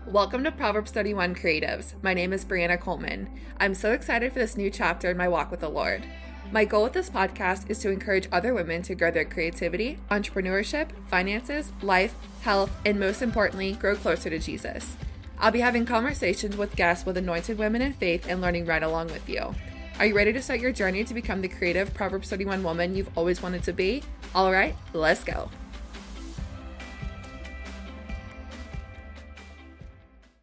Welcome to Proverbs 31 Creatives. My name is Brianna Coleman. I'm so excited for this new chapter in my walk with the Lord. My goal with this podcast is to encourage other women to grow their creativity, entrepreneurship, finances, life, health, and most importantly, grow closer to Jesus. I'll be having conversations with guests with anointed women in faith and learning right along with you. Are you ready to start your journey to become the creative Proverbs 31 woman you've always wanted to be? All right, let's go.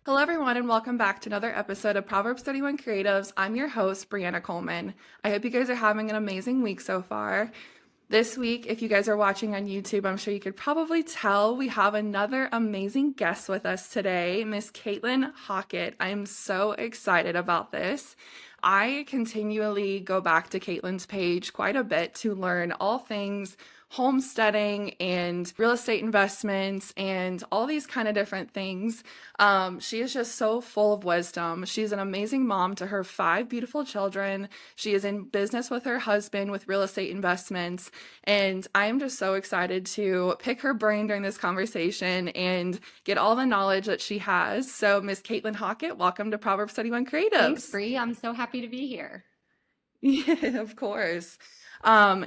Hello, everyone, and welcome back to another episode of Proverbs 31 Creatives. I'm your host, Brianna Coleman. I hope you guys are having an amazing week so far. This week, if you guys are watching on YouTube, I'm sure you could probably tell we have another amazing guest with us today, Miss Kaitlyn Hockett. I am so excited about this. I continually go back to Kaitlyn's page quite a bit to learn all things homesteading and real estate investments and all these kind of different things. She is just so full of wisdom. She's an amazing mom to her 5 beautiful children. She is in business with her husband with real estate investments. And I'm just so excited to pick her brain during this conversation and get all the knowledge that she has. So Miss Kaitlyn Hockett, welcome to Proverbs 31 Creatives. Thanks, Bree. I'm so happy to be here. Yeah, of course.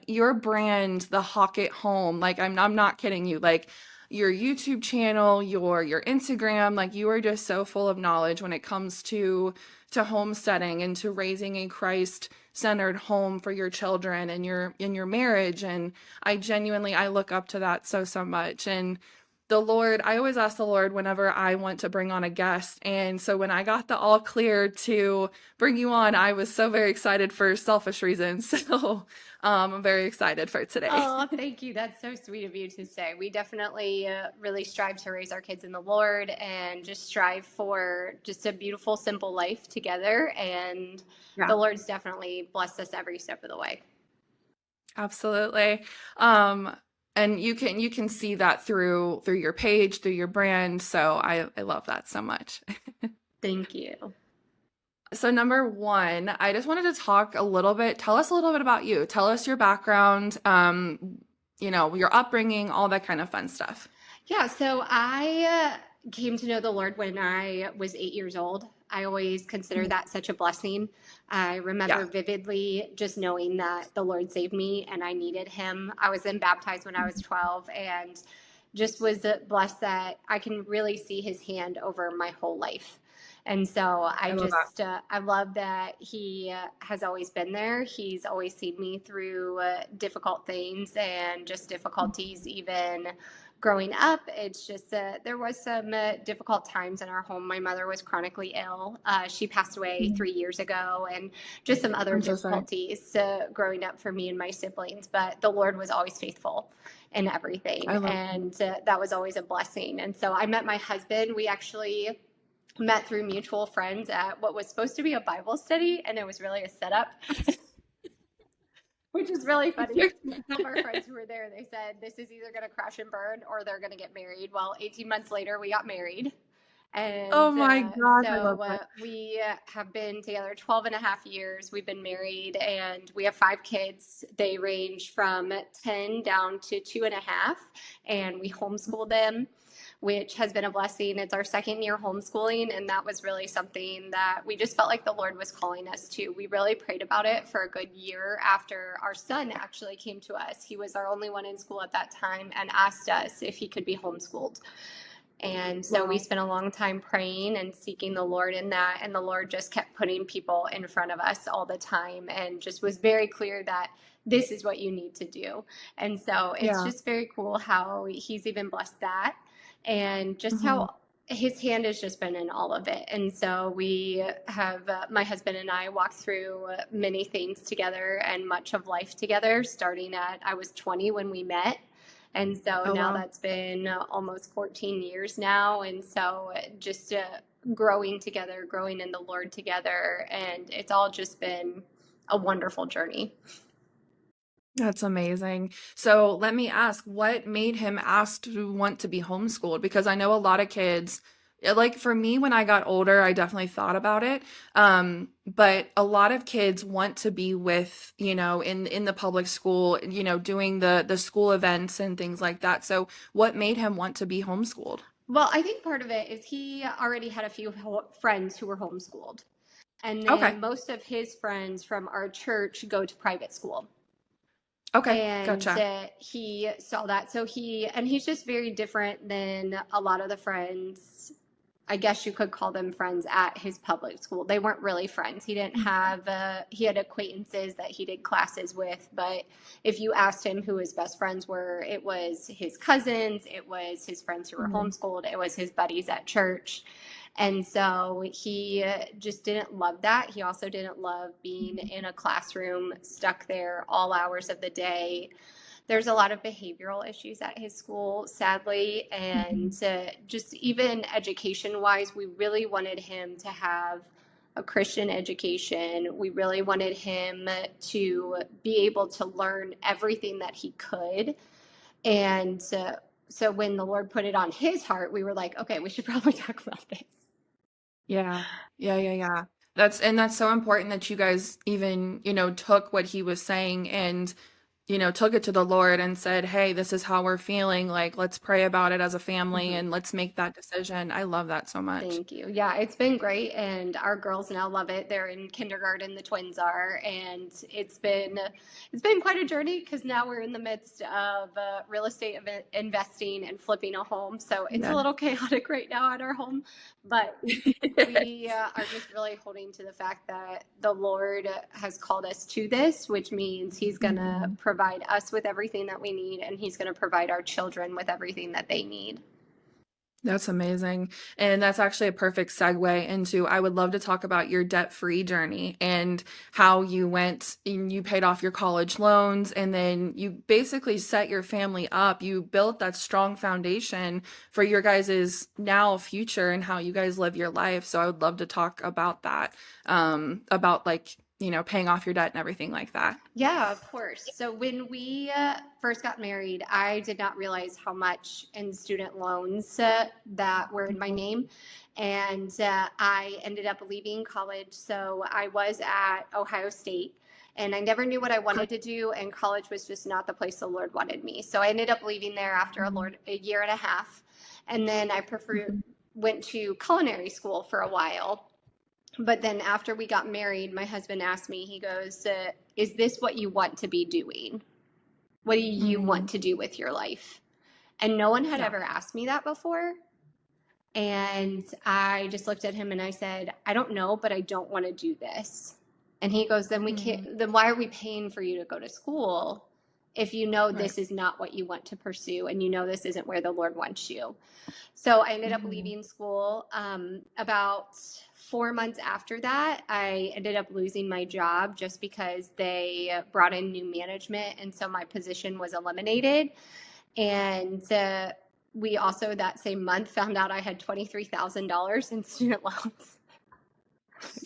Your brand, the Hockett Home, like I'm not kidding you. Like your YouTube channel, your Instagram, like you are just so full of knowledge when it comes to homesteading and to raising a Christ-centered home for your children and your marriage. And I look up to that so much. And the Lord, I always ask the Lord whenever I want to bring on a guest. And so when I got the all clear to bring you on, I was so very excited for selfish reasons. So I'm very excited for today. Oh, thank you. That's so sweet of you to say. We definitely really strive to raise our kids in the Lord and just strive for just a beautiful, simple life together. And Yeah, the Lord's definitely blessed us every step of the way. absolutely. And you can see that through your page, through your brand. So I love that so much. Thank you. So number one, I just wanted to talk a little bit, tell us a little bit about you. Tell us your background, your upbringing, all that kind of fun stuff. Yeah, so I came to know the Lord when I was 8 years old. I always consider that such a blessing. I remember Yeah. vividly just knowing that the Lord saved me and I needed him. I was then baptized when I was 12 and just was blessed that I can really see his hand over my whole life. And so I love that. I love that he has always been there. He's always seen me through difficult things and just difficulties, even growing up. It's just there was some difficult times in our home. My mother was chronically ill. She passed away 3 years ago, and just some other I'm so sorry. difficulties growing up for me and my siblings. But the Lord was always faithful in everything, I love that. and that was always a blessing. And so I met my husband. We actually met through mutual friends at what was supposed to be a Bible study, and it was really a setup. Which is really funny. Some of our friends who were there, they said, this is either going to crash and burn or they're going to get married. Well, 18 months later, we got married. And Oh my gosh, I love that. we have been together 12 and a half years. We've been married and we have 5 kids. They range from 10 down to 2.5, and we homeschool them, which has been a blessing. It's our second year homeschooling, and that was really something that we just felt like the Lord was calling us to. We really prayed about it for a good year after our son actually came to us. He was our only one in school at that time and asked us if he could be homeschooled. And so we spent a long time praying and seeking the Lord in that, and the Lord just kept putting people in front of us all the time and just was very clear that this is what you need to do. And so it's just very cool how he's even blessed that, and just how his hand has just been in all of it. And so we have, my husband and I walked through many things together and much of life together, starting at, I was 20 when we met. And so now that's been almost 14 years now. And so just growing together, growing in the Lord together. And it's all just been a wonderful journey. That's amazing. So let me ask, what made him ask to want to be homeschooled? Because I know a lot of kids, like for me, when I got older, I definitely thought about it. But a lot of kids want to be with, in the public school, doing the school events and things like that. So what made him want to be homeschooled? Well, I think part of it is he already had a few friends who were homeschooled. And Okay. then most of his friends from our church go to private school. Okay. And Gotcha. he saw that. He's just very different than a lot of the friends. I guess you could call them friends at his public school. They weren't really friends. He didn't have, he had acquaintances that he did classes with, but if you asked him who his best friends were, it was his cousins, it was his friends who were Mhm. homeschooled, it was his buddies at church. And so he just didn't love that. He also didn't love being in a classroom, stuck there all hours of the day. There's a lot of behavioral issues at his school, sadly. And Mhm. just even education wise, we really wanted him to have a Christian education. We really wanted him to be able to learn everything that he could. And so when the Lord put it on his heart, we were like, okay, we should probably talk about this. Yeah. Yeah, yeah, yeah. That's so important that you guys even, took what he was saying and, took it to the Lord and said, "Hey, this is how we're feeling. Like, let's pray about it as a family Mhm. and let's make that decision." I love that so much. Thank you. Yeah, it's been great, and our girls now love it. They're in kindergarten, the twins are, and it's been quite a journey because now we're in the midst of real estate investing and flipping a home. So it's a Yeah. little chaotic right now at our home, but we are just really holding to the fact that the Lord has called us to this, which means He's going to Mhm. provide us with everything that we need, and He's going to provide our children with everything that they need. That's amazing. And that's actually a perfect segue into I would love to talk about your debt-free journey and how you went and you paid off your college loans and then you basically set your family up. You built that strong foundation for your guys' now future and how you guys live your life. So I would love to talk about that, about like, paying off your debt and everything like that. Yeah, of course. So when we first got married, I did not realize how much in student loans that were in my Mhm. name. And I ended up leaving college. So I was at Ohio State and I never knew what I Okay. wanted to do. And college was just not the place the Lord wanted me. So I ended up leaving there after Mhm. a year and a half. And then Mhm. went to culinary school for a while. But then after we got married, my husband asked me, he goes, is this what you want to be doing? What do you want Mhm. to do with your life? And no one had Yeah. ever asked me that before. And I just looked at him and I said, I don't know, but I don't want to do this. And he goes, then we Mhm. can't, then why are we paying for you to go to school if you know Right. this is not what you want to pursue and you know this isn't where the Lord wants you? So I ended up Mhm. leaving school. About 4 months after that, I ended up losing my job just because they brought in new management. And so my position was eliminated. And we also that same month found out I had $23,000 in student loans.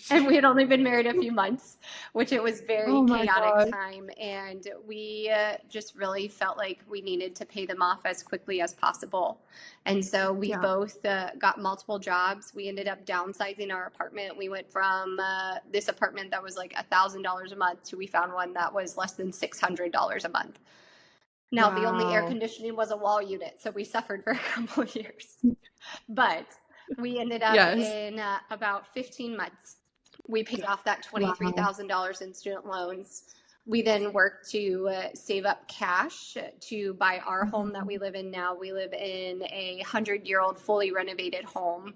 And we had only been married a few months, which it was very Oh my chaotic god. time. And we just really felt like we needed to pay them off as quickly as possible. And so we Yeah. both got multiple jobs. We ended up downsizing our apartment. We went from this apartment that was like $1,000 a month to we found one that was less than $600 a month. Now, the only air Wow. conditioning was a wall unit, so we suffered for a couple of years. But we ended up Yes. in about 15 months. We paid off that Wow. $23,000 in student loans. We then worked to save up cash to buy our home that we Mhm. live in now. We live in a 100-year-old fully renovated home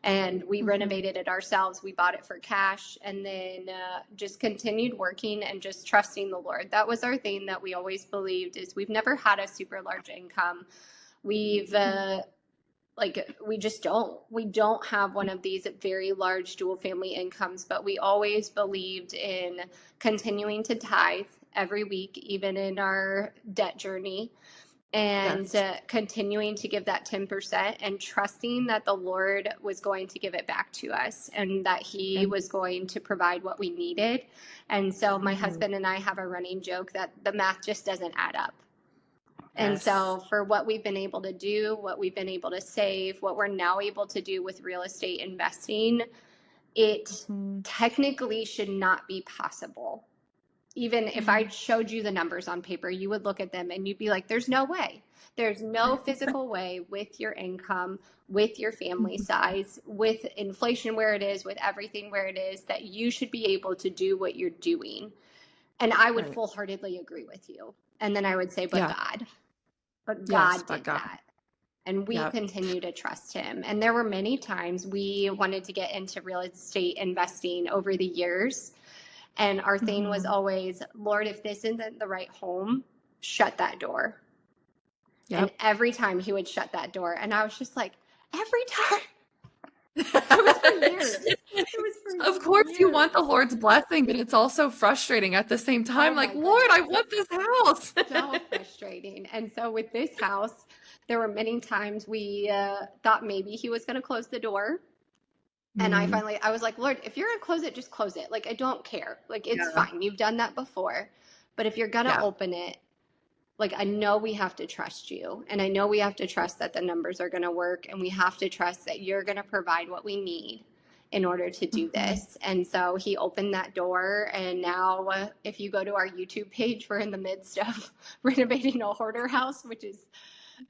and we Mhm. renovated it ourselves. We bought it for cash and then just continued working and just trusting the Lord. That was our thing that we always believed is we've never had a super large income. We've we don't have one of these very large dual family incomes, but we always believed in continuing to tithe every week, even in our debt journey, and Yes. continuing to give that 10% and trusting that the Lord was going to give it back to us and that He And was going to provide what we needed. And so my mhm. husband and I have a running joke that the math just doesn't add up. And Yes. so, for what we've been able to do, what we've been able to save, what we're now able to do with real estate investing, it Mhm. technically should not be possible even if I showed you the numbers on paper, you would look at them and you'd be like, there's no way. There's no physical way with your income, with your family size, with inflation where it is, with everything where it is, that you should be able to do what you're doing. And I would Right. full-heartedly agree with you. And then I would say, but Yeah. God. But Yes, God but did God. that. And we Yep. continue to trust him. And there were many times we wanted to get into real estate investing over the years. And our thing was Mhm. always, Lord, if this isn't the right home, shut that door. And Yep. every time he would shut that door. And I was just like, every time. It was for years. It was Of for course, you want the years. Lord's blessing, but it's also frustrating at the same Oh time. Like, my Lord, I goodness. want this house. So frustrating. And so with this house, there were many times we thought maybe he was going to close the door. And Mm, I was like, Lord, if you're going to close it, just close it. Like, I don't care. Like, it's yeah. fine. You've done that before. But if you're going to Yeah. open it, like, I know we have to trust you. And I know we have to trust that the numbers are going to work. And we have to trust that you're going to provide what we need in order to do Mhm. this. And so he opened that door. And now, if you go to our YouTube page, we're in the midst of renovating a hoarder house, which is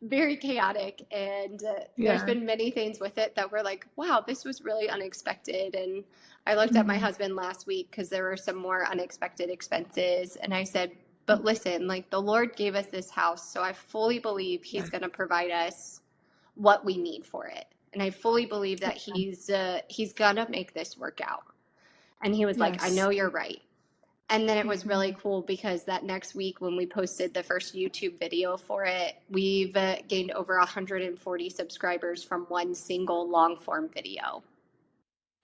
very chaotic. And there's Yeah. been many things with it that were like, wow, this was really unexpected. And I looked at my Mhm. husband last week because there were some more unexpected expenses. And I said, but listen, like the Lord gave us this house. So I fully believe Yeah. he's going to provide us what we need for it. And I fully believe that he's going to make this work out. And he was like, I Yes. know you're right. And then it was really Mhm. cool because that next week when we posted the first YouTube video for it, we've gained over 140 subscribers from one single long form video.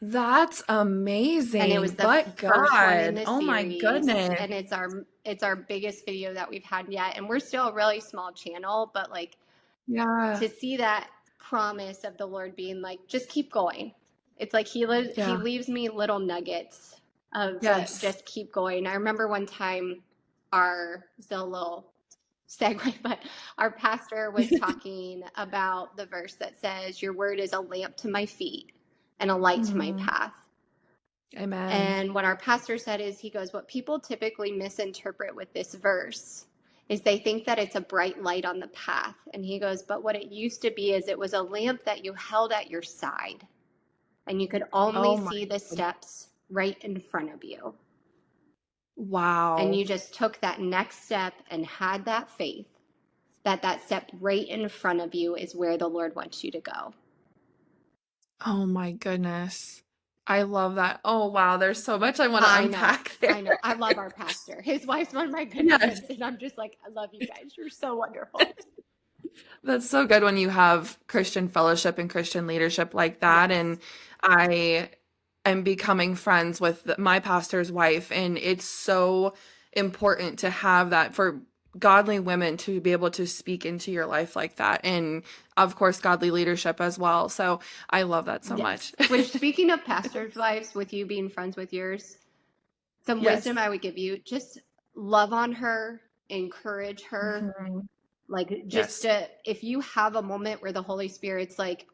That's And it amazing. was the But first one in God. the Oh my series, goodness. and it's our biggest video that we've had yet. And we're still a really small channel, but like Yeah. to see that promise of the Lord being like, just keep going. It's like he Yeah. leaves me little nuggets of Yes. just keep going. I remember one time it's a little segue, but our pastor was talking about the verse that says, your word is a lamp to my feet and a light to my Mhm. path. Amen. And what our pastor said is, he goes, what people typically misinterpret with this verse is they think that it's a bright light on the path. And he goes, but what it used to be is it was a lamp that you held at your side and you could only Oh my see the goodness. steps right in front of you. And Wow. you just took that next step and had that faith that that step right in front of you is where the Lord wants you to go. Oh my goodness. I love that. Oh wow, there's so much I want to I know. unpack there. I know. I love our pastor. His wife's one of my good Yes. friends. And I'm just like, I love you guys. You're so wonderful. That's so good when you have Christian fellowship and Christian leadership like that. Yes. And I am becoming friends with my pastor's wife, and it's so important to have that for godly women to be able to speak into your life like that. And of course, godly leadership as well. So I love that so Yes. much. Which, speaking of pastors' wives, with you being friends with yours, some wisdom Yes. I would give you, just love on her, encourage her. Mhm. Like, just Yes. if you have a moment where the Holy Spirit's like,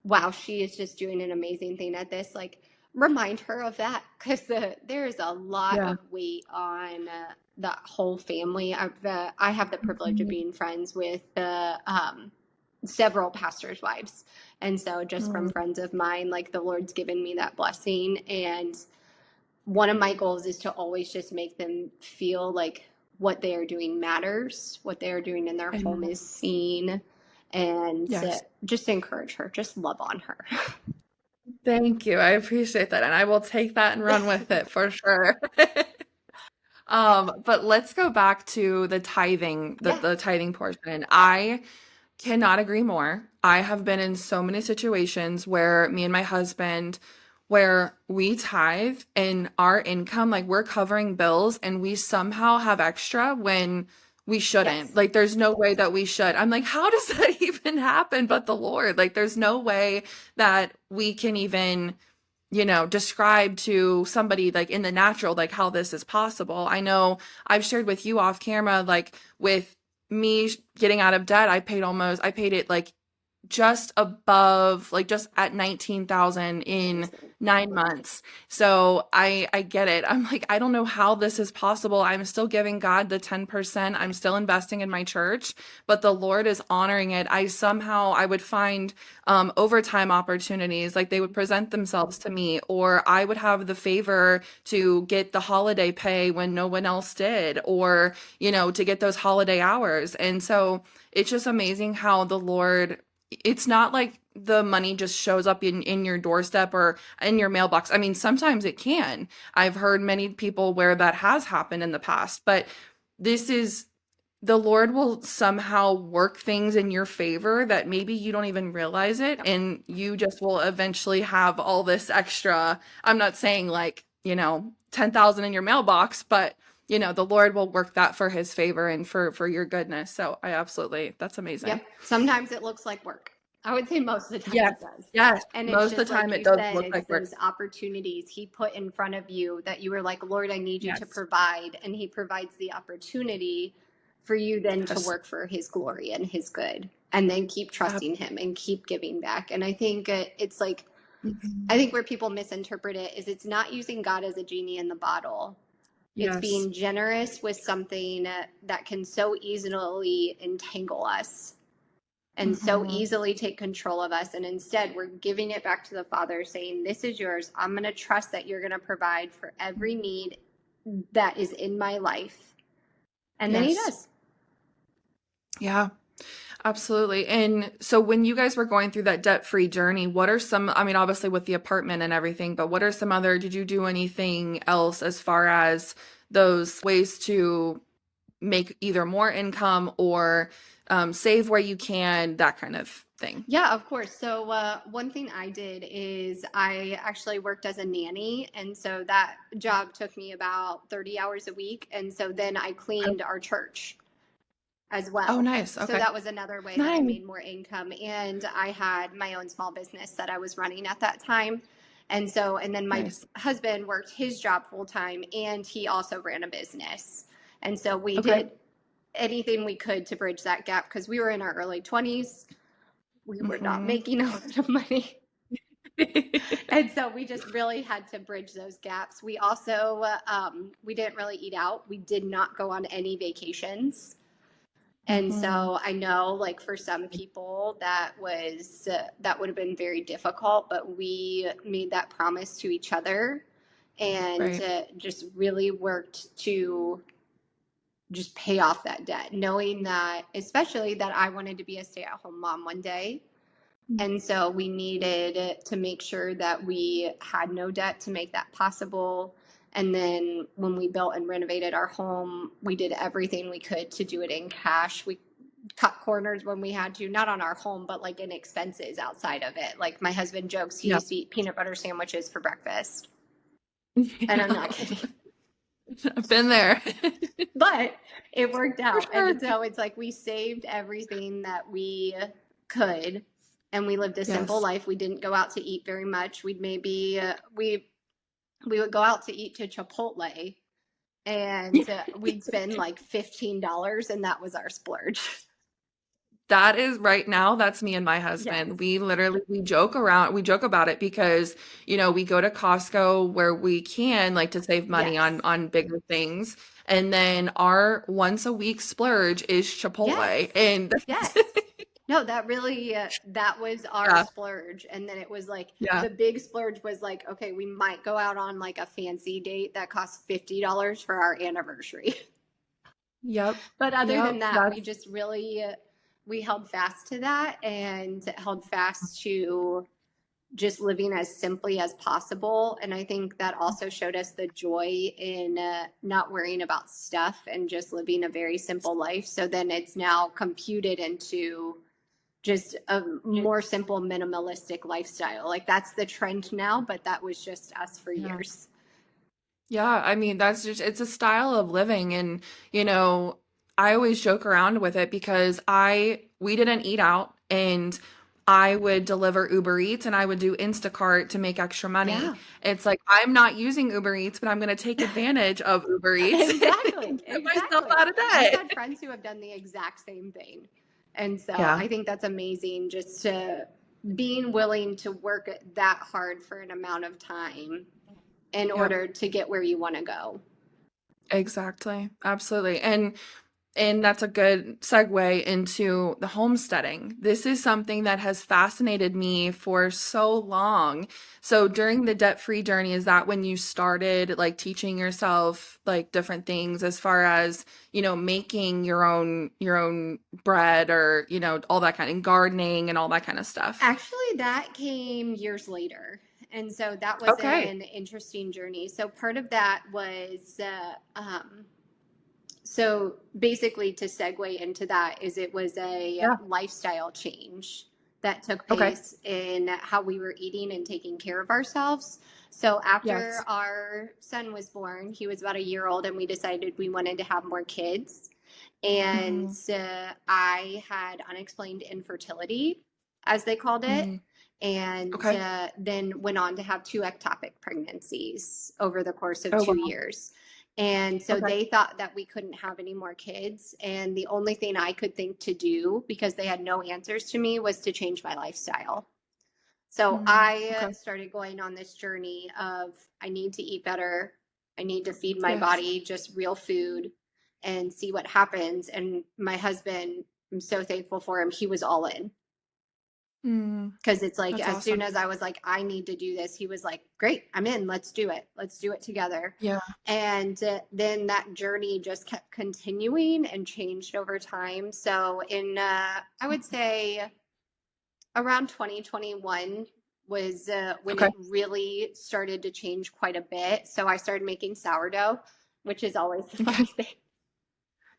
wow, she is just doing an amazing thing at this, like, remind her of that, because there is a lot Yeah. of weight on the whole family. I have the privilege of Mhm. being friends with several pastors' wives. And so just from Mm. friends of mine, like the Lord's given me that blessing. And one of my goals is to always just make them feel like what they are doing matters, what they are doing in their home Amen. is seen, and Yes. just encourage her, just love on her. Thank you. I appreciate that. And I will take that and run with it for sure. But let's go back to the tithing, the, Yeah. the tithing portion. I cannot agree more. I have been in so many situations where me and my husband, where we tithe and our income, like we're covering bills and we somehow have extra when we shouldn't. Yes. Like there's no way that we should. I'm like, how does that even happen but the Lord? Like there's no way that we can even describe to somebody like in the natural, like how this is possible. I know I've shared with you off camera, like with me getting out of debt, I paid it like just above, like just at 19,000 in Amazing. 9 months. So I get it. I'm like, I don't know how this is possible. I'm still giving God the 10%. I'm still investing in my church, but the Lord is honoring it. I would find overtime opportunities, like they would present themselves to me, or I would have the favor to get the holiday pay when no one else did, or, to get those holiday hours. And so it's just amazing how the Lord, it's not like the money just shows up in your doorstep or in your mailbox. I mean, sometimes it can. I've heard many people where that has happened in the past, but this is the Lord will somehow work things in your favor that maybe you don't even realize it, Yep. and you just will eventually have all this extra. I'm not saying like, 10,000 in your mailbox, but the Lord will work that for his favor and for your goodness. So that's amazing. Yep. Sometimes it looks like work. I would say most of the time Yes. it does. Yes. And it's Most of just the like time it you does said, look it's like work. those opportunities he put in front of you that you were like, Lord, I need you to Yes. provide. And he provides the opportunity for you then to Yes. work for his glory and his good. And then keep Yep. trusting him and keep giving back. And I think it's like, I Mhm. think where people misinterpret it is it's not using God as a genie in the bottle. It's Yes. being generous with something that can so easily entangle us and so Mhm. easily take control of us. And instead, we're giving it back to the Father, saying, this is yours. I'm going to trust that you're going to provide for every need that is in my life. And then he Yes. does. Yeah. Absolutely. And so when you guys were going through that debt-free journey, what are some, I mean, obviously with the apartment and everything, but what are some other, did you do anything else as far as those ways to make either more income or save where you can, that kind of thing? Yeah, of course. So, one thing I did is I actually worked as a nanny. And so that job took me about 30 hours a week. And so then I cleaned our church as Oh, well. nice. So Okay. that was another way that I Nice. made more income. And I had my own small business that I was running at that time. And then my Nice. husband worked his job full time and he also ran a business. And so we Okay. did anything we could to bridge that gap because we were in our early 20s. We were not Hmm. making a lot of money. And so we just really had to bridge those gaps. We also, we didn't really eat out. We did not go on any vacations. And Hmm. so I know, like for some people, that would have been very difficult, but we made that promise to each other and Right. just really worked to just pay off that debt, knowing that, especially that I wanted to be a stay-at-home mom one day. And so we needed to make sure that we had no debt to make that possible. And then when we built and renovated our home, we did everything we could to do it in cash. We cut corners when we had to, not on our home, but like in expenses outside of it. Like my husband jokes he Yeah. used to eat peanut butter sandwiches for breakfast. And I'm Yeah. not kidding. I've been there. But it worked For out. sure. And so it's like we saved everything that we could and we lived a simple Yes. life. We didn't go out to eat very much. We'd maybe we would go out to eat to Chipotle and we'd spend like $15 and that was our splurge. That is right now, that's me and my Yes. husband. We joke around, we joke about it because, we go to Costco where we can, like, to save money Yes. on bigger things. And then our once a week splurge is Yes. Chipotle. And Yes. No, that really that was our yeah, splurge. And then it was like yeah, the big splurge was like, okay, we might go out on like a fancy date that costs $50 for our anniversary. yep, But other than yep, that, we that's just really we held fast to that and held fast to just living as simply as possible. And I think that also showed us the joy in not worrying about stuff and just living a very simple life. So then it's now computed into just a more simple, minimalistic lifestyle. Like that's the trend now, but that was just us for yeah. years. Yeah, I mean, that's just, it's a style of living. And, I always joke around with it because we didn't eat out, and I would deliver Uber Eats and I would do Instacart to make extra money. Yeah, It's like, I'm not using Uber Eats, but I'm going to take advantage of Uber Eats and exactly. get myself Exactly. out of I've debt. had friends who have done the exact same thing. And so Yeah. I think that's amazing, just to being willing to work that hard for an amount of time in Yep. order to get where you want to go. Exactly. Absolutely. And that's a good segue into the homesteading. This is something that has fascinated me for so long. So during the debt-free journey, is that when you started like teaching yourself like different things as far as, making your own bread or, all that kind of gardening and all that kind of stuff? Actually, that came years later. And so that was Okay. an interesting journey. So part of that was, so basically to segue into that is it was a Yeah. lifestyle change that took Okay. place in how we were eating and taking care of ourselves. So after Yes. our son was born, he was about a year old, and we decided we wanted to have more kids. Mm-hmm. And I had unexplained infertility, as they called it, Mm-hmm. and Okay. then went on to have 2 ectopic pregnancies over the course of Oh, 2 years. And so okay. they thought that we couldn't have any more kids. And the only thing I could think to do, because they had no answers to me, was to change my lifestyle. So I Okay. started going on this journey of I need to eat better. I need to feed my Yes. body just real food and see what happens. And my husband, I'm so thankful for him. He was all in, because it's like That's as soon awesome. as I was like, I need to do this, he was like, great, I'm in. Let's do it. Let's do it together. Yeah. And then that journey just kept continuing and changed over time. So I would say around 2021 was when Okay. it really started to change quite a bit. So I started making sourdough, which is always the fun Okay. thing.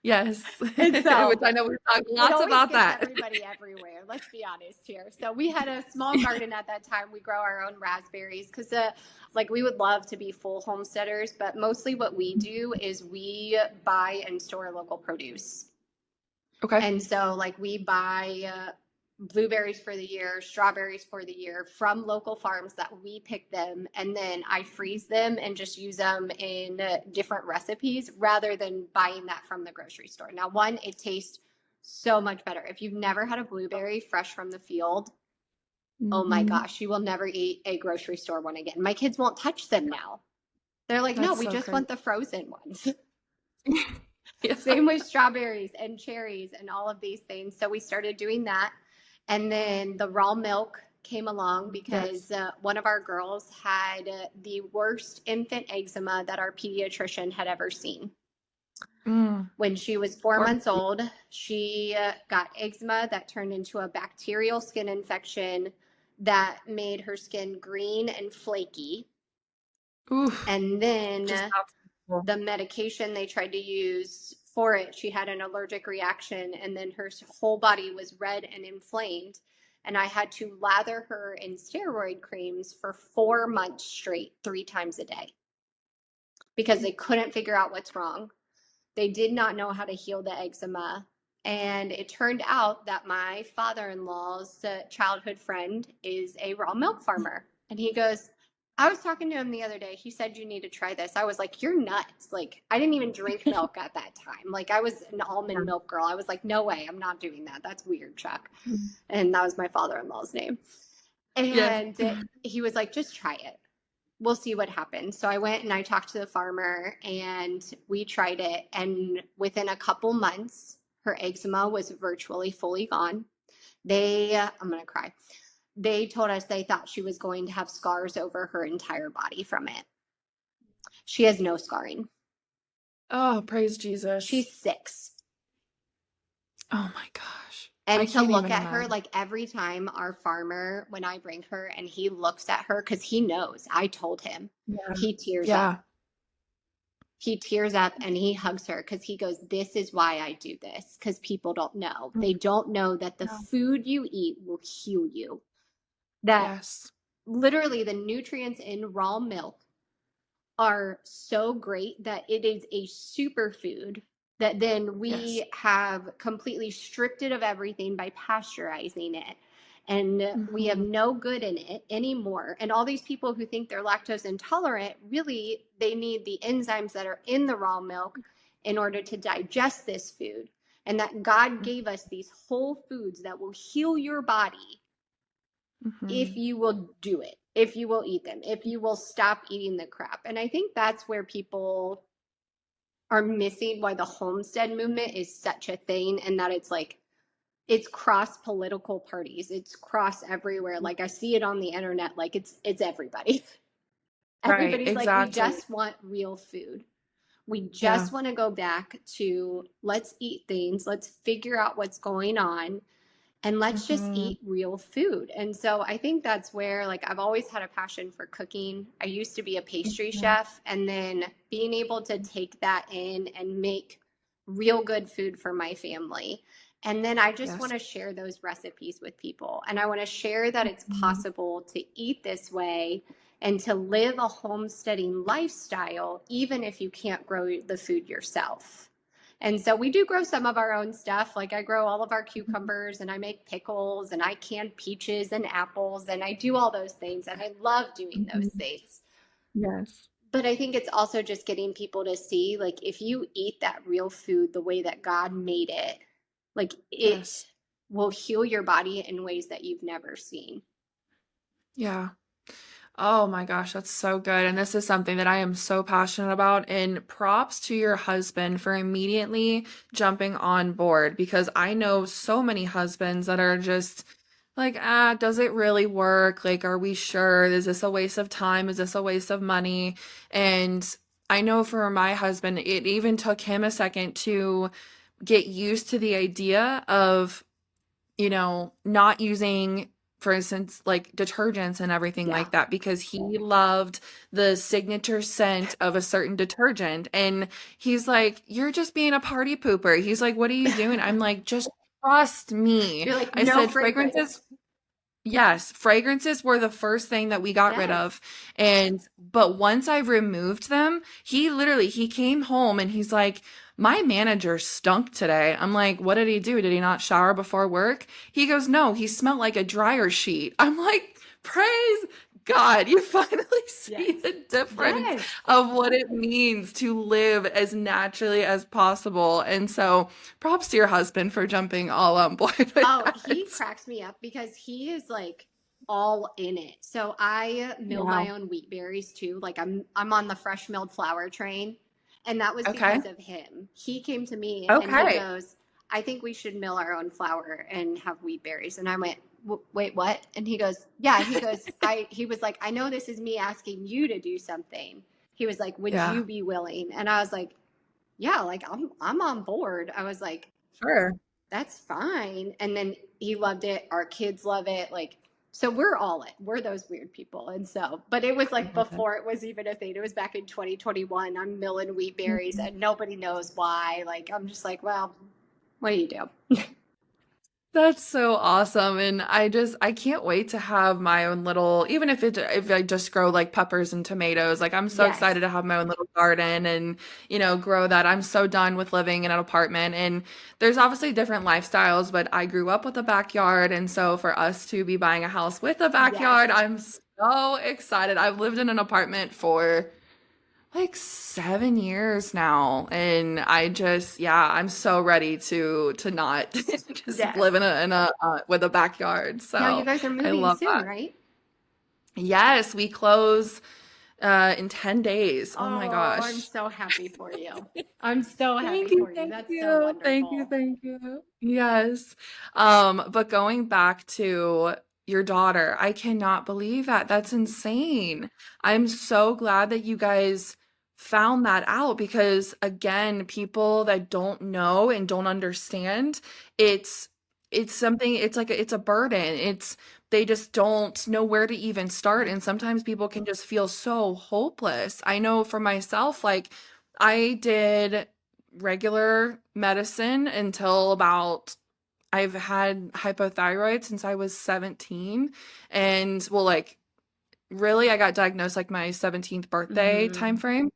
Yes. And Which so I know we've talked it lots always about gets that. everybody everywhere. Let's be honest here. So we had a small garden at that time. We grow our own raspberries because, like, we would love to be full homesteaders, but mostly what we do is we buy and store local produce. Okay. And so, like, we buy blueberries for the year, strawberries for the year from local farms that we pick them, and then I freeze them and just use them in different recipes rather than buying that from the grocery store. Now, one, it tastes so much better. If you've never had a blueberry fresh from the field, oh my Hmm. gosh, you will never eat a grocery store one again. My kids won't touch them now. They're like, no, That's we so just crazy. want the frozen ones. Yeah. Same with strawberries and cherries and all of these things. So we started doing that. And then the raw milk came along because Yes. one of our girls had the worst infant eczema that our pediatrician had ever seen. Mm. When she was 4 months Poor- old, she got eczema that turned into a bacterial skin infection that made her skin green and flaky. Oof. And then Just not possible. the medication they tried to use for it, she had an allergic reaction, and then her whole body was red and inflamed. And I had to lather her in steroid creams for 4 months straight, 3 times a day, because they couldn't figure out what's wrong. They did not know how to heal the eczema. And it turned out that my father in law's childhood friend is a raw milk farmer. And he goes, I was talking to him the other day. He said, you need to try this. I was like, you're nuts. Like, I didn't even drink milk at that time. Like, I was an almond milk girl. I was like, no way, I'm not doing that. That's weird, Chuck. And that was my father in law's name. Yeah. And he was like, just try it. We'll see what happens. So I went and I talked to the farmer and we tried it. And within a couple months, her eczema was virtually fully gone. I'm going to cry. They told us they thought she was going to have scars over her entire body from it. She has no scarring. Oh, praise Jesus. She's 6. Oh my gosh. I And to can't look even at her, imagine. like every time our farmer, when I bring her and he looks at her, because he knows, I told him, Yeah. he tears up. Yeah. He tears up and he hugs her because he goes, this is why I do this, because people don't know. They don't know that the No. food you eat will heal you. That Yes. literally the nutrients in raw milk are so great that it is a superfood that then Yes. we have completely stripped it of everything by pasteurizing it. And we have Hmm. no good in it anymore. And all these people who think they're lactose intolerant, really, they need the enzymes that are in the raw milk in order to digest this food. and that God gave us these whole foods that will heal your body if Mhm. you will do it, if you will eat them, if you will stop eating the crap. And I think that's where people are missing why the homestead movement is such a thing, and that it's like it's cross political parties. It's cross everywhere. Like I see it on the internet, like it's everybody. Right, Everybody's like, we exactly. just want real food. We Yeah. just want to go back to let's eat things, let's figure out what's going on, and let's just Mhm. eat real food. And so I think that's where, like, I've always had a passion for cooking. I used to be a pastry Mhm. chef, and then being able to take that in and make real good food for my family. And then I just want Yes. to share those recipes with people. And I want to share that it's Mhm. possible to eat this way and to live a homesteading lifestyle, even if you can't grow the food yourself. And so we do grow some of our own stuff. Like I grow all of our Mhm. cucumbers and I make pickles and I can peaches and apples and I do all those things. And I love doing those Mhm. things. Yes. But I think it's also just getting people to see, like, if you eat that real food the way that God made it, like it Yes. will heal your body in ways that you've never seen. Yeah. Oh my gosh, that's so good. And this is something that I am so passionate about. And props to your husband for immediately jumping on board because I know so many husbands that are just like, does it really work? Like, are we sure? Is this a waste of time? Is this a waste of money? And I know for my husband, it even took him a second to get used to the idea of not using, for instance, like detergents and everything Yeah. like that because he loved the signature scent of a certain detergent. And he's like, "You're just being a party pooper." He's like, "What are you doing?" I'm like, "Just trust me." You're like, I no said, "Fragrances." fragrance. Yes, fragrances were the first thing that we got rid Yes. of. But once I removed them, he came home and he's like, "My manager stunk today." I'm like, "What did he do? Did he not shower before work?" He goes, "No, he smelled like a dryer sheet." I'm like, "Praise God, you finally see Yes. the difference Yes. of what it means to live as naturally as possible." And so, props to your husband for jumping all on board with Oh, he that. cracks me up because he is like all in it. So I mill Yeah. my own wheat berries too. Like I'm on the fresh milled flour train. And that was Okay. because of him. He came to me and he Okay. goes, "I think we should mill our own flour and have wheat berries." And I went, "Wait, what?" And he goes, "Yeah." He goes, he was like, "I know this is me asking you to do something." He was like, "Would Yeah. you be willing?" And I was like, "Yeah, like I'm on board." I was like, Sure. that's fine. And then he loved it. Our kids love it. Like, so we're all it. We're those weird people. And so, but it was I like love it. before it was even a thing. It was back in 2021. I'm milling wheat berries Mhm. and nobody knows why. Like, I'm just like, well, what do you do? That's so awesome. And I can't wait to have my own little, even if I just grow like peppers and tomatoes, like I'm so Yes. excited to have my own little garden and, grow that. I'm so done with living in an apartment. And there's obviously different lifestyles, but I grew up with a backyard. And so for us to be buying a house with a Yes. backyard, I'm so excited. I've lived in an apartment for like 7 years now, and yeah, I'm so ready to not just Yes. live in a with a backyard. Now you So guys are I moving love soon, that. right? Yes, we close in 10 days. Oh my Oh, I'm gosh. so happy for you. I'm so Thank happy you, for you. thank That's so you, thank you, wonderful. thank you. Yes. But going back to your daughter, I cannot believe that. That's insane. I'm so glad that you guys found that out because again, people that don't know and don't understand, it's it's something, it's like it's a burden. They just don't know where to even start. And sometimes people can just feel so hopeless. I know for myself, like I did regular medicine until about I've had hypothyroid since I was 17. And well, like really I got diagnosed like my 17th birthday time Mm. frame.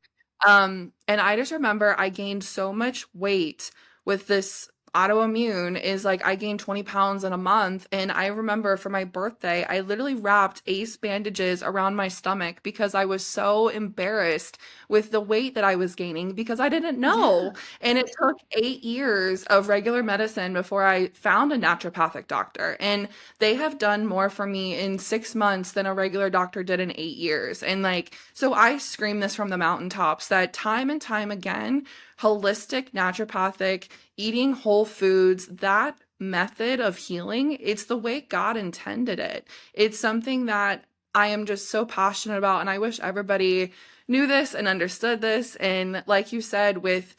And I just remember I gained so much weight with this autoimmune is like I gained 20 pounds in a month. And I remember for my birthday, I literally wrapped ace bandages around my stomach because I was so embarrassed with the weight that I was gaining because I didn't Yeah. know. And it took 8 years of regular medicine before I found a naturopathic doctor. And they have done more for me in 6 months than a regular doctor did in 8 years. And like, so I scream this from the mountaintops that time and time again, holistic, naturopathic, eating whole foods, that method of healing, it's the way God intended it. It's something that I am just so passionate about. And I wish everybody knew this and understood this. And like you said, with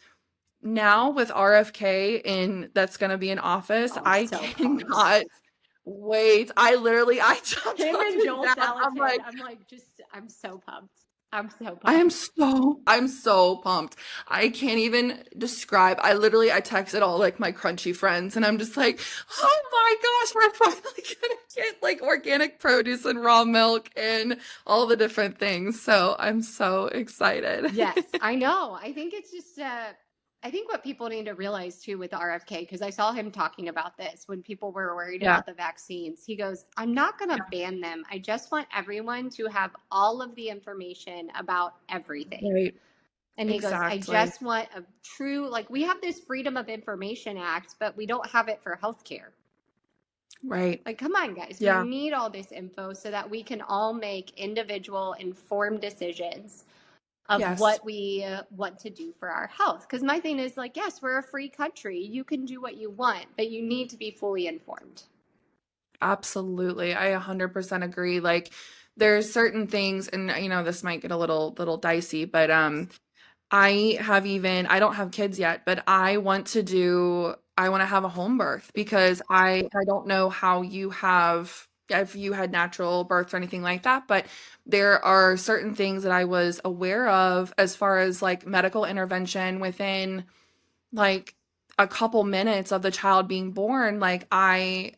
now with RFK in that's going to be in office, Oh, I so pumped. cannot wait. I jumped Him up and and Joel down. I'm Salatin. like, I'm like, I'm so pumped. I'm so I'm pumped. so I'm so pumped. I can't even describe. I texted all like my crunchy friends and I'm just like, "Oh my gosh, we're finally gonna get like organic produce and raw milk and all the different things." So, I'm so excited. Yes, I know. I think it's just, I think what people need to realize too with the RFK, because I saw him talking about this when people were worried Yeah. about the vaccines. He goes, I'm not going to ban them. I just want everyone to have all of the information about everything. Right. And he goes, I Exactly. just want a true, like, we have this Freedom of Information Act, but we don't have it for healthcare. Right. Like, come on, guys. We Yeah. need all this info so that we can all make individual, informed decisions of Yes. what we want to do for our health. Because my thing is like, yes, we're a free country. You can do what you want, but you need to be fully informed. Absolutely. I 100% agree. Like there's certain things and this might get a little dicey, but I don't have kids yet, but I want to have a home birth because I don't know how you have if you had natural births or anything like that, but there are certain things that I was aware of as far as like medical intervention within like a couple minutes of the child being born. Like I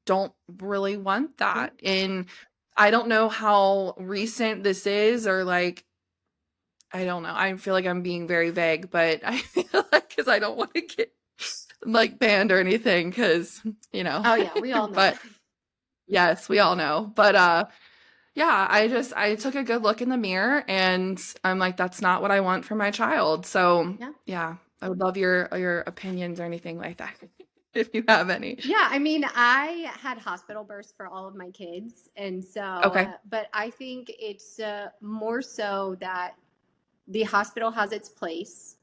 don't really want Yeah. that. And I don't know how recent this is or like I don't know. I feel like I'm being very vague, but I feel like because I don't want to get like banned or anything, because Oh, yeah, we all know. but yes, we all know. But yeah, I took a good look in the mirror and I'm like, that's not what I want for my child. So Yeah. yeah, I would love your opinions or anything like that if you have any. Yeah. I mean, I had hospital births for all of my kids. And so, Okay. but I think it's more so that the hospital has its place.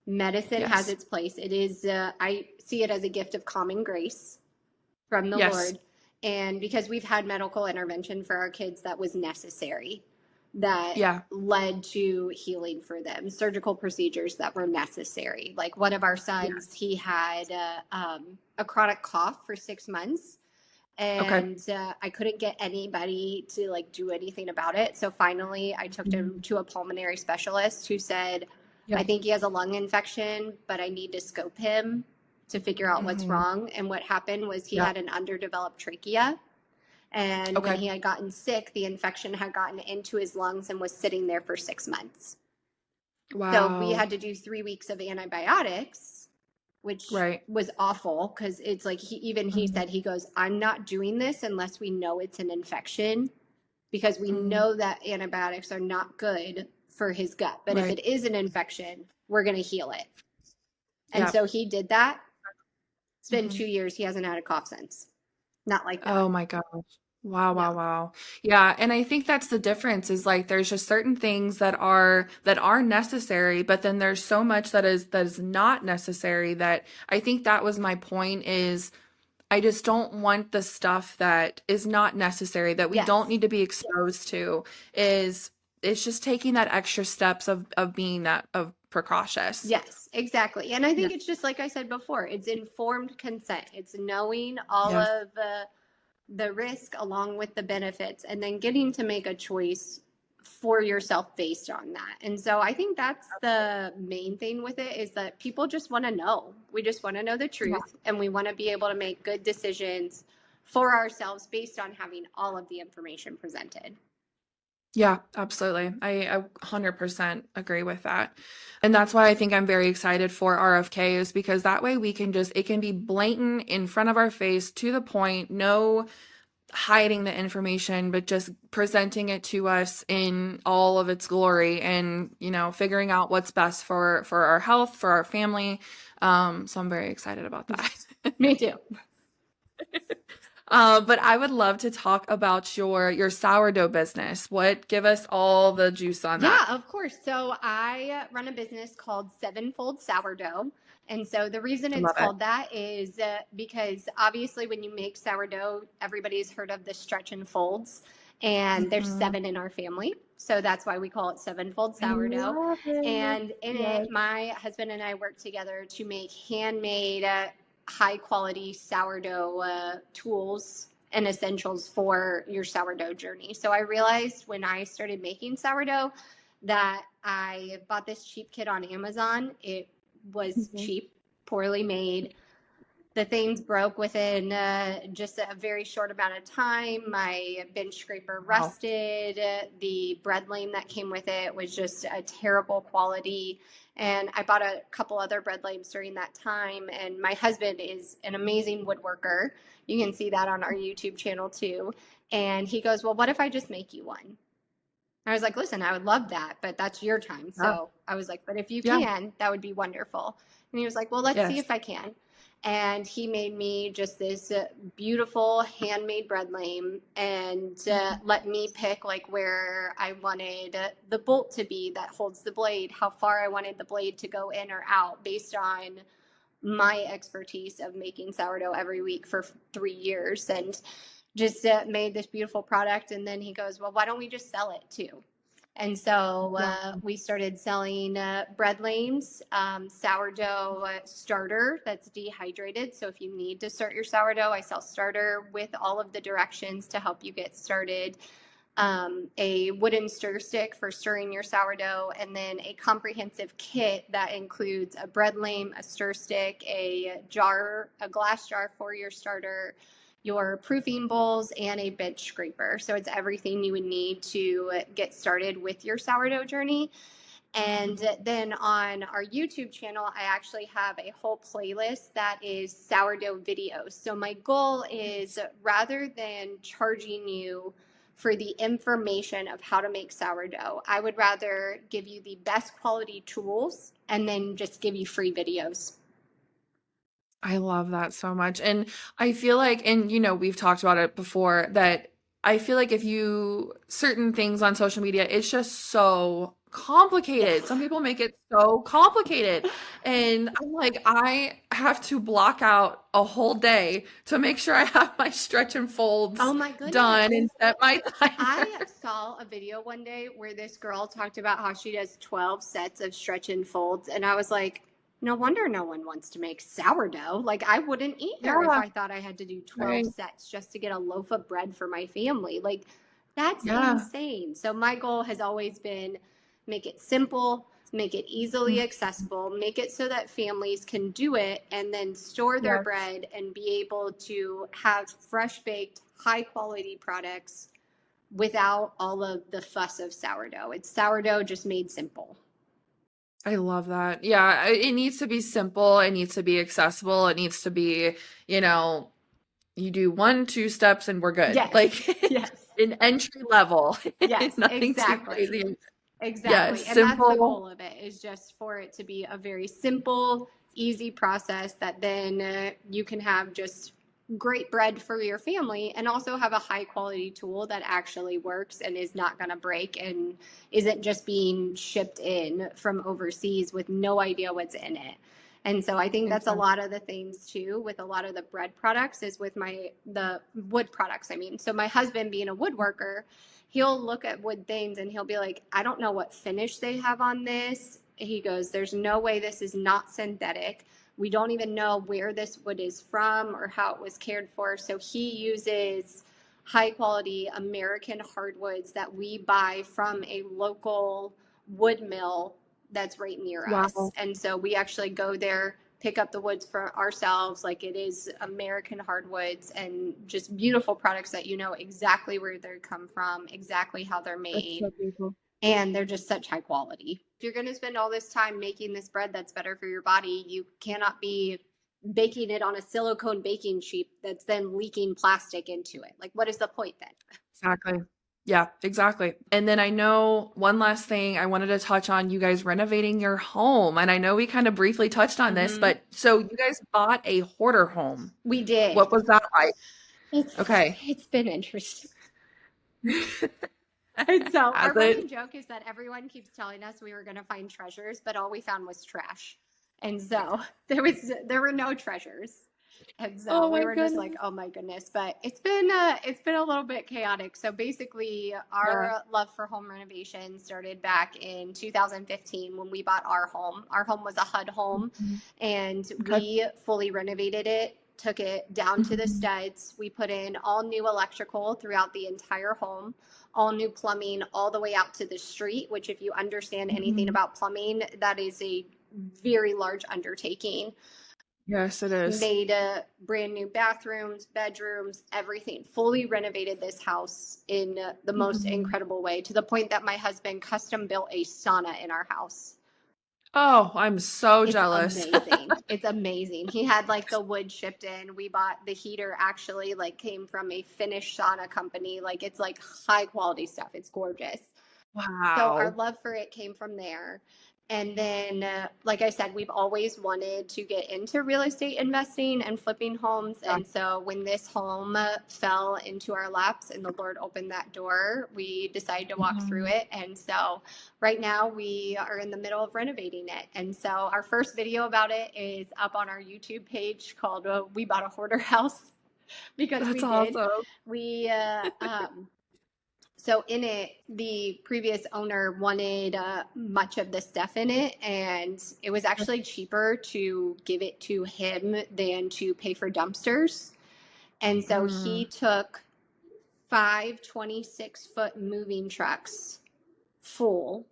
Medicine has Yes. its place. It is, I see it as a gift of common grace from the Yes. Lord. And because we've had medical intervention for our kids that was necessary, that Yeah. led to healing for them, surgical procedures that were necessary. Like one of our Yeah. sons, he had a chronic cough for 6 months. Okay. And I couldn't get anybody to like do anything about it. So finally, I took him to a pulmonary specialist who said, Yeah. I think he has a lung infection, but I need to scope him to figure out what's Hmm. wrong. And what happened was he Yeah. had an underdeveloped trachea. And when Okay. he had gotten sick, the infection had gotten into his lungs and was sitting there for 6 months. So we Wow. had to do 3 weeks of antibiotics, which Right. was awful because it's like he Mhm. said, he goes, I'm not doing this unless we know it's an infection because we Mm. know that antibiotics are not good for his gut. But if Right. it is an infection, we're going to heal it. And Yeah. so he did that. It's been Mhm. 2 years. He hasn't had a cough since. Not like that. Oh my gosh. Wow, Yeah. wow, wow. Yeah, and I think that's the difference is like there's just certain things that are necessary, but then there's so much that is not necessary that I think that was my point is I just don't want the stuff that is not necessary that we don't Yes. need to be exposed to is it's just taking that extra steps of being that of precautious. Yes, exactly. And I Yeah. think it's just like I said before, it's informed consent. It's knowing all Yeah. of the risk along with the benefits and then getting to make a choice for yourself based on that. And so I think that's the main thing with it is that people just want to know. We just want to know the Yeah. truth and we want to be able to make good decisions for ourselves based on having all of the information presented. Yeah, absolutely. I 100% agree with that. And that's why I think I'm very excited for RFK is because that way we can just, it can be blatant in front of our face to the point, no hiding the information, but just presenting it to us in all of its glory and, figuring out what's best for our health, for our family. So I'm very excited about that. Me too. But I would love to talk about your sourdough business. Give us all the juice on Yeah, that. of course. So I run a business called Sevenfold Sourdough. And so the reason I it's love it. called that is because obviously when you make sourdough, everybody's heard of the stretch and folds, and there's Mhm. 7 in our family. So that's why we call it Sevenfold I Sourdough. love it. And in Yes. it, my husband and I work together to make handmade, high quality sourdough tools and essentials for your sourdough journey. So I realized when I started making sourdough that I bought this cheap kit on Amazon. It was Mhm. cheap, poorly made. The things broke within just a very short amount of time. My bench scraper Wow. rusted. The bread lame that came with it was just a terrible quality. And I bought a couple other bread lames during that time. And my husband is an amazing woodworker. You can see that on our YouTube channel too. And he goes, well, what if I just make you one? I was like, listen, I would love that, but that's your time. Yeah. So I was like, but if you Yeah. can, that would be wonderful. And he was like, well, let's see Yes. if I can. And he made me just this beautiful handmade bread lame and let me pick like where I wanted the bolt to be that holds the blade, how far I wanted the blade to go in or out based on my expertise of making sourdough every week for 3 years. And just made this beautiful product. And then he goes, well, why don't we just sell it too? And so Wow. we started selling bread lames, sourdough starter that's dehydrated. So if you need to start your sourdough, I sell starter with all of the directions to help you get started. A wooden stir stick for stirring your sourdough, and then a comprehensive kit that includes a bread lame, a stir stick, a jar, a glass jar for your starter, your proofing bowls, and a bench scraper. So it's everything you would need to get started with your sourdough journey. And then on our YouTube channel, I actually have a whole playlist that is sourdough videos. So my goal is rather than charging you for the information of how to make sourdough, I would rather give you the best quality tools and then just give you free videos. I love that so much. And I feel like, and we've talked about it before, that I feel like certain things on social media, it's just so complicated. Yes. Some people make it so complicated. And I'm like, I have to block out a whole day to make sure I have my stretch and folds Oh my done goodness. and set my timer. I saw a video one day where this girl talked about how she does 12 sets of stretch and folds. And I was like, no wonder no one wants to make sourdough. Like, I wouldn't either if Yeah, I thought I had to do 12 right. sets just to get a loaf of bread for my family. Like, that's Yeah. insane. So, my goal has always been make it simple, make it easily accessible, make it so that families can do it and then store their Yes. bread and be able to have fresh baked, high quality products without all of the fuss of sourdough. It's sourdough just made simple. I love that. Yeah, it needs to be simple. It needs to be accessible. It needs to be, you know, you do 1, 2 steps and we're good. Yes. Like Yes. an entry level, Yes, nothing too exactly. crazy. Yes, Exactly. And that's the simple. goal of it, is just for it to be a very simple, easy process that then you can have just great bread for your family and also have a high quality tool that actually works and is not going to break and isn't just being shipped in from overseas with no idea what's in it. And so I think that's a Exactly. lot of the things too with a lot of the bread products is with the wood products. I mean, so my husband being a woodworker, he'll look at wood things and he'll be like, I don't know what finish they have on this. He goes, there's no way this is not synthetic. We don't even know where this wood is from or how it was cared for. So he uses high quality American hardwoods that we buy from a local wood mill that's right near us. Wow. And so we actually go there, pick up the woods for ourselves. Like, it is American hardwoods and just beautiful products that you know exactly where they come from, exactly how they're That's made. so beautiful. And they're just such high quality. If you're going to spend all this time making this bread that's better for your body, you cannot be baking it on a silicone baking sheet that's then leaking plastic into it. Like, what is the point then? Exactly. Yeah, exactly. And then I know one last thing I wanted to touch on, you guys renovating your home. And I know we kind of briefly touched on this, but so you guys bought a hoarder home. We did. What was that like? It's Okay. it's been interesting. And so our Has running it? joke is that everyone keeps telling us we were going to find treasures, but all we found was trash. And so there were no treasures. And so Oh we my were just like, goodness. oh my goodness. But it's been a little bit chaotic. So basically Yeah. our love for home renovation started back in 2015 when we bought our home. Our home was a HUD home, Mhm. and Okay. we fully renovated it, took it down to the Mhm. studs. We put in all new electrical throughout the entire home, all new plumbing all the way out to the street, which, if you understand anything Mhm. about plumbing, that is a very large undertaking. Yes, it is. Made brand new bathrooms, bedrooms, everything. Fully renovated this house in the most Mhm. incredible way, to the point that my husband custom built a sauna in our house. Oh, I'm so It's jealous. amazing. It's amazing. He had like the wood shipped in. We bought the heater, actually like came from a Finnish sauna company. Like, it's like high quality stuff. It's gorgeous. So our Wow. love for it came from there. And then, like I said, we've always wanted to get into real estate investing and flipping homes. Yeah. And so when this home fell into our laps and the Lord opened that door, we decided to walk through Mhm. it. And so right now we are in the middle of renovating it. And so our first video about it is up on our YouTube page called We Bought a Hoarder House, because That's we did. awesome. We, so in it, the previous owner wanted much of the stuff in it, and it was actually cheaper to give it to him than to pay for dumpsters. And so he Mm. took 5 26-foot moving trucks full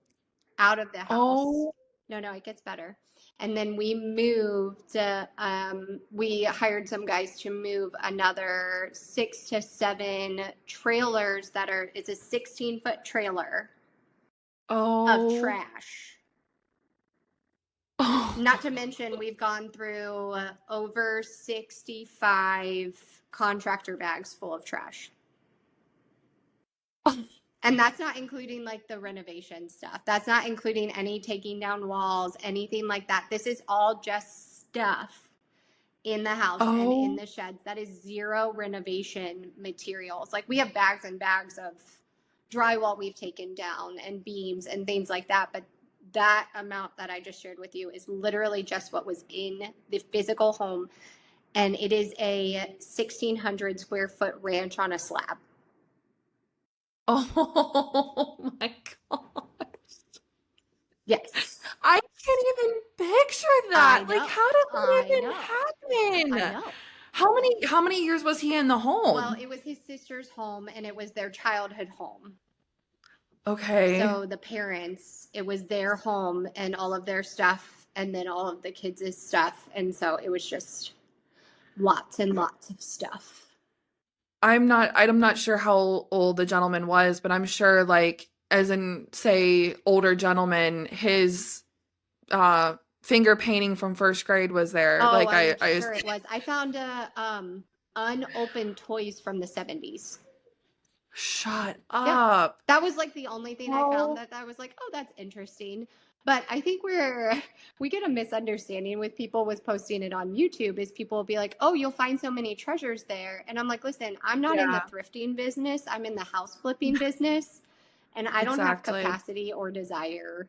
out of the house. Oh, No, it gets better. And then we moved, we hired some guys to move another 6 to 7 trailers it's a 16-foot trailer of oh, trash. Not to oh. mention, we've gone through over 65 contractor bags full of trash. And that's not including like the renovation stuff. That's not including any taking down walls, anything like that. This is all just stuff in the house and in Oh, the sheds. That is zero renovation materials. Like, we have bags and bags of drywall we've taken down and beams and things like that. But that amount that I just shared with you is literally just what was in the physical home. And it is a 1,600 square foot ranch on a slab. oh my God. Yes. I can't even picture I that. Like, know. how did that I even know. I happen? know. How many years was he in the Well, home? it was his sister's home, and it was their childhood home. Okay. So the parents, it was their home and all of their stuff, and then all of the kids' stuff. And so it was just lots and lots of stuff. I'm not sure how old the gentleman was, but I'm sure, like, as in, say, older gentleman, his finger painting from first grade was there. Oh, Like, I'm I was, sure it was. I found unopened toys from the 70s. shut Yeah. up. That was like the only thing I found Oh, that I was like, oh, that's interesting. But I think we get a misunderstanding with people with posting it on YouTube, is people will be like, oh, you'll find so many treasures there. And I'm like, listen, I'm not in the yeah, thrifting business. I'm in the house flipping business. And I don't have exactly. capacity or desire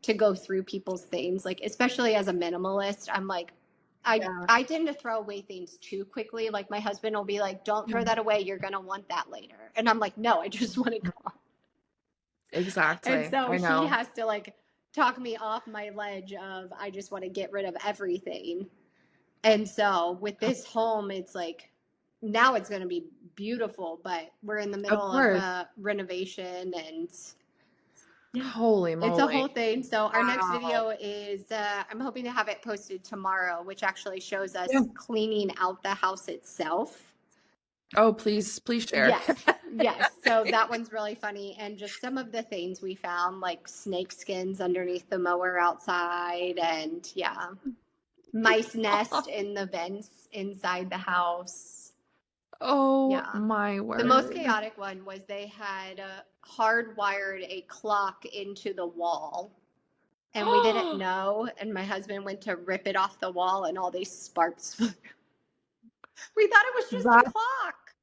to go through people's things. Like, especially as a minimalist, I'm like, Yeah. I tend to throw away things too quickly. Like, my husband will be like, don't throw Yeah. that away. You're going to want that later. And I'm like, no, I just want to go. And Exactly. so I he know. has to like talk me off my ledge of, I just want to get rid of everything. And so with this home, it's like, now it's going to be beautiful, but we're in the Of middle of course. renovation, and Yeah. Holy It's a whole moly. thing. So our next Wow. video is, I'm hoping to have it posted tomorrow, which actually shows Yeah. us cleaning out the house itself. Oh, please share. Yes, yes. So that one's really funny. And just some of the things we found, like snake skins underneath the mower outside, and yeah, mice nest in the vents inside the house. Oh Yeah. my The most word. chaotic one was they had hardwired a clock into the wall. And we didn't know. And my husband went to rip it off the wall, and all these sparks. We thought it was just a That clock.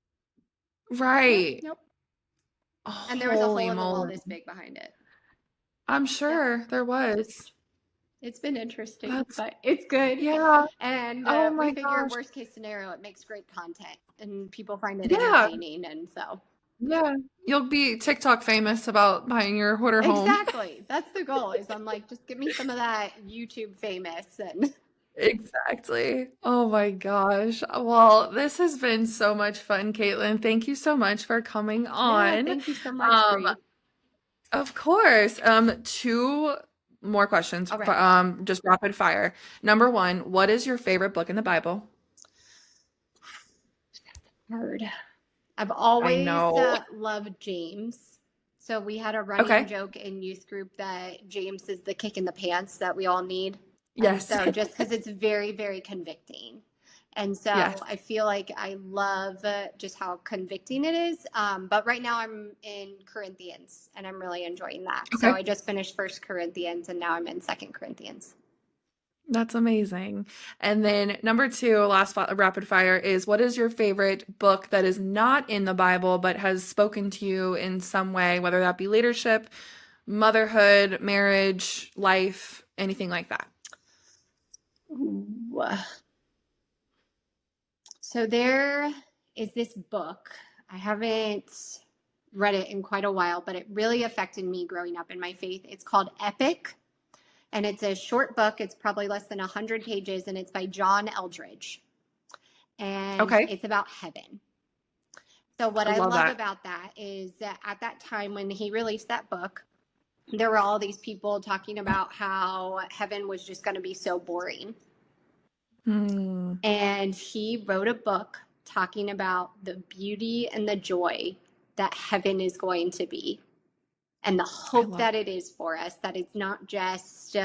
Nope, right. nope. And there was a hole Holy in the wall moly. this big behind it. I'm Yep. sure there was. It's been interesting, That's but it's good. yeah. And Oh we my figure gosh. worst case scenario, it makes great content and people find it Yeah. entertaining. And so, Yeah. You'll be TikTok famous about buying your hoarder home. exactly. That's the goal is I'm like, just give me some of that YouTube famous. And Exactly. Oh my gosh. Well, this has been so much fun, Kaitlyn. Thank you so much for coming yeah, on. thank you so much, Um, Bree. of course. Two more questions. All right. Just rapid fire. Number one, what is your favorite book in the Bible? Hard. I've I always know. loved James. So we had a running Okay. joke in youth group that James is the kick in the pants that we all need. And Yes. so just because it's very, very convicting. And so Yes. I feel like I love just how convicting it is. But right now I'm in Corinthians and I'm really enjoying that. So Okay. I just finished First Corinthians and now I'm in Second Corinthians. That's amazing. And then number two, rapid fire is what is your favorite book that is not in the Bible but has spoken to you in some way, whether that be leadership, motherhood, marriage, life, anything like that? Ooh. So there is this book. I haven't read it in quite a while, but it really affected me growing up in my faith. It's called Epic, and it's a short book. It's probably less than 100 pages, and it's by John Eldridge. And Okay. it's about heaven. So, what I I love love that. about that is that at that time when he released that book, there were all these people talking about how heaven was just going to be so boring. Hmm. And he wrote a book talking about the beauty and the joy that heaven is going to be and the I hope love that it is for us, that it's not just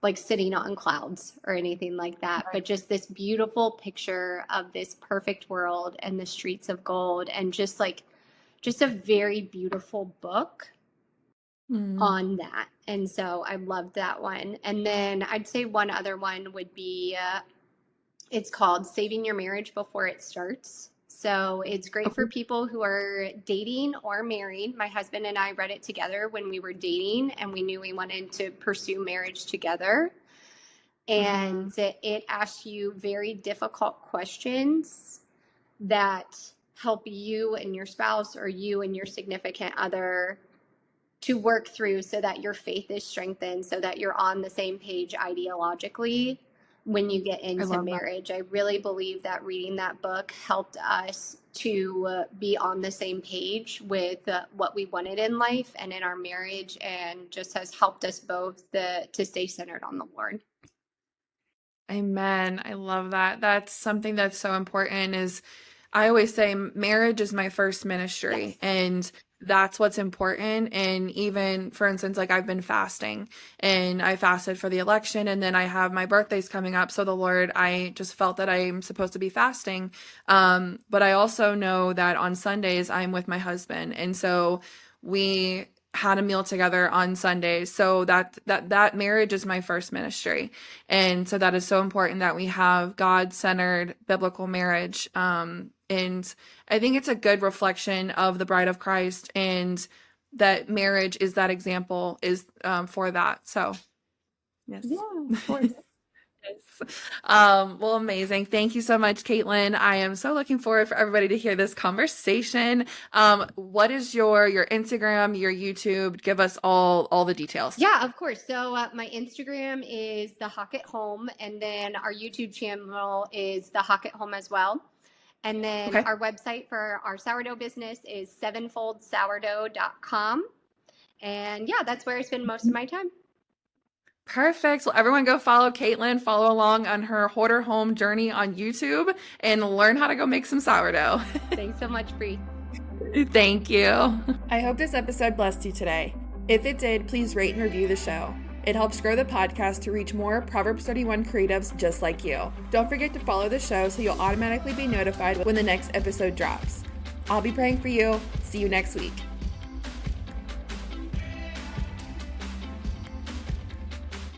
like sitting on clouds or anything like that, that. but just this beautiful picture of this perfect world and the streets of gold and just a very beautiful book Hmm. on that. And so I loved that one. And then I'd say one other one would be it's called Saving Your Marriage Before It Starts. So it's great for Okay. people who are dating or married. My husband and I read it together when we were dating and we knew we wanted to pursue marriage together. Hmm. And it asks you very difficult questions that help you and your spouse or you and your significant other to work through so that your faith is strengthened, so that you're on the same page ideologically when you get I into love that. marriage. I really believe that reading that book helped us to be on the same page with what we wanted in life and in our marriage, and just has helped us both to stay centered on the Lord. Amen. I love that. That's something that's so important is I always say marriage is my first Yes. ministry and that's what's important. And even for instance, like I've been fasting and I fasted for the election and then I have my birthdays coming up. So the Lord, I just felt that I'm supposed to be fasting. But I also know that on Sundays I'm with my husband. And so we had a meal together on Sundays. So that marriage is my first ministry. And so that is so important that we have God-centered biblical marriage. And I think it's a good reflection of the bride of Christ and that marriage is that example is for that. So, yes. Yeah, of course. Yes. Well, amazing. Thank you so much, Kaitlyn. I am so looking forward for everybody to hear this conversation. What is your Instagram, your YouTube? Give us all the details. Yeah, of course. So my Instagram is the Hockett Home, and then our YouTube channel is the Hockett Home as well. And then Okay. our website for our sourdough business is sevenfoldsourdough.com. And yeah, that's where I spend most of my time. Perfect. Well, everyone go follow Kaitlyn, follow along on her hoarder home journey on YouTube, and learn how to go make some sourdough. Thanks so much, Bree. Thank you. I hope this episode blessed you today. If it did, please rate and review the show. It helps grow the podcast to reach more Proverbs 31 creatives just like you. Don't forget to follow the show so you'll automatically be notified when the next episode drops. I'll be praying for you. See you next week.